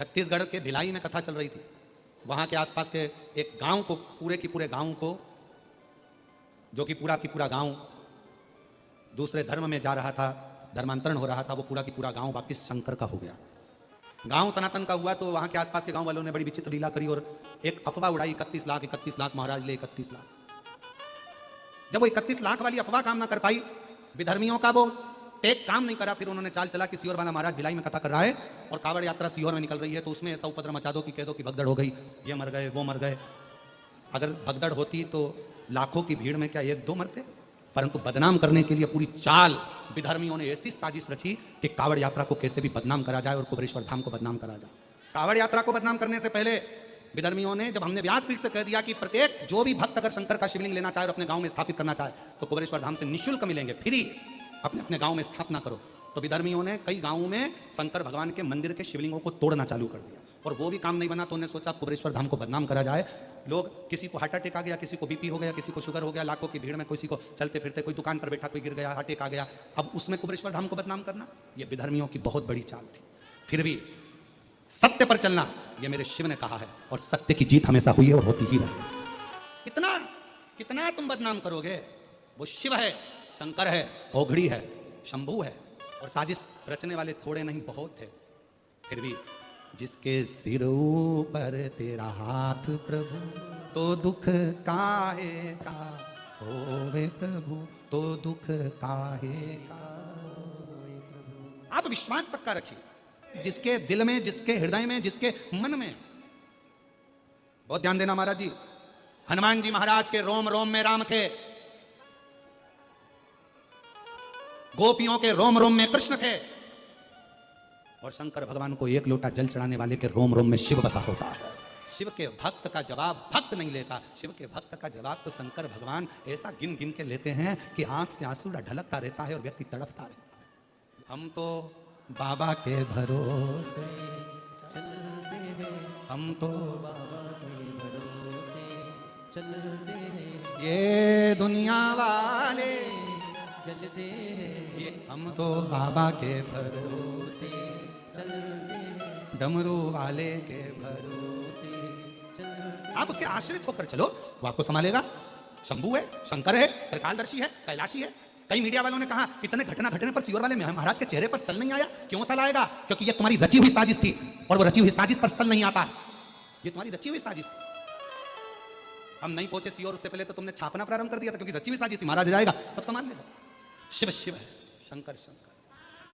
छत्तीसगढ़ के भिलाई में कथा चल रही थी। वहां के आसपास के एक गांव को, पूरे की पूरे गांव को, जो कि पूरा की पूरा गांव दूसरे धर्म में जा रहा था, धर्मांतरण हो रहा था, वो पूरा की पूरा गांव वापिस शंकर का हो गया। गांव सनातन का हुआ तो वहां के आसपास के गांव वालों ने बड़ी विचित्र लीला करी और एक अफवाह उड़ाई, 31 लाख महाराज ले 31 लाख। जब वो 31 लाख वाली अफवाह काम ना कर पाई, विधर्मियों का वो टेक काम नहीं करा, फिर उन्होंने चाल चला कि सीहोर वाला महाराज भिलाई में कथा कर रहा है और कावड़ यात्रा सीहोर में निकल रही है, तो उसमें ऐसा उपद्रव मचा दो कि कह दो कि भगदड़ हो गई, ये मर गए वो मर गए। अगर भगदड़ होती तो लाखों की भीड़ में क्या एक दो मरते, परंतु बदनाम करने के लिए पूरी चाल विधर्मियों ने ऐसी साजिश रची कि कावड़ यात्रा को कैसे भी बदनाम करा जाए और कुबेरेश्वर धाम को बदनाम करा जाए। कावड़ यात्रा को बदनाम करने से पहले विधर्मियों ने, जब हमने व्यासपीठ से कह दिया कि प्रत्येक जो भी भक्त अगर शंकर का शिवलिंग लेना चाहे और अपने गांव में स्थापित करना चाहे तो कुबेरेश्वर धाम से निःशुल्क मिलेंगे, फ्री, अपने अपने गांव में स्थापना करो, तो विधर्मियों ने कई गांवों में शंकर भगवान के मंदिर के शिवलिंगों को तोड़ना चालू कर दिया। और वो भी काम नहीं बना तो उन्होंने सोचा कुबेरेश्वर धाम को बदनाम करा जाए। लोग, किसी को हार्ट अटैक आ गया, किसी को बीपी हो गया, किसी को शुगर हो गया, लाखों की भीड़ में किसी को चलते फिरते, कोई दुकान पर बैठा कोई गिर गया, हार्ट अटैक आ गया। अब उसमें कुबेरेश्वर धाम को बदनाम करना, ये विधर्मियों की बहुत बड़ी चाल थी। फिर भी सत्य पर चलना, ये मेरे शिव ने कहा है, और सत्य की जीत हमेशा हुई है और होती ही रहेगी। कितना कितना तुम बदनाम करोगे, वो शिव है, शंकर है, ओघड़ी है, शंभू है, और साजिश रचने वाले थोड़े नहीं बहुत थे। फिर भी जिसके सिर ऊपर तेरा हाथ प्रभु, तो दुख काहे का होवे प्रभु, तो दुख काहे का होवे प्रभु। आप विश्वास पक्का रखिए, जिसके दिल में, जिसके हृदय में, जिसके मन में। बहुत ध्यान देना महाराज जी, हनुमान जी महाराज के रोम रोम में राम थे, गोपियों के रोम रोम में कृष्ण थे, और शंकर भगवान को एक लोटा जल चढ़ाने वाले के रोम रोम में शिव बसा होता है। शिव के भक्त का जवाब भक्त नहीं लेता, शिव के भक्त का जवाब तो शंकर भगवान ऐसा गिन गिन के लेते हैं कि आंख से आंसू ढलकता रहता है और व्यक्ति तड़पता रहता है। हम तो बाबा के भरोसे चलते हैं, हम तो बाबा के भरोसे चलते हैं, ये दुनिया वाले चलते हैं, ये हम तो बाबा के भरोसे चलते हैं, डमरू वाले के भरोसे चलते। आप उसके आश्रित होकर चलो, वो आपको संभालेगा। शंभू है, शंकर है, त्रिकालदर्शी है, कैलाशी है। कई मीडिया वालों ने कहा इतने घटना घटने पर सीहोर वाले महाराज के चेहरे पर सल नहीं आया। क्यों सल आएगा? क्योंकि ये तुम्हारी रची हुई साजिश थी, और वो रची हुई साजिश पर सल नहीं आता। ये तुम्हारी रची हुई साजिश थी। हम नहीं पहुंचे सीहोर, उससे पहले तो तुमने छापना प्रारंभ कर दिया था, क्योंकि रची हुई साजिश थी। महाराज जाएगा, सब संभाल लेगा। शिव शिव है, शंकर शंकर।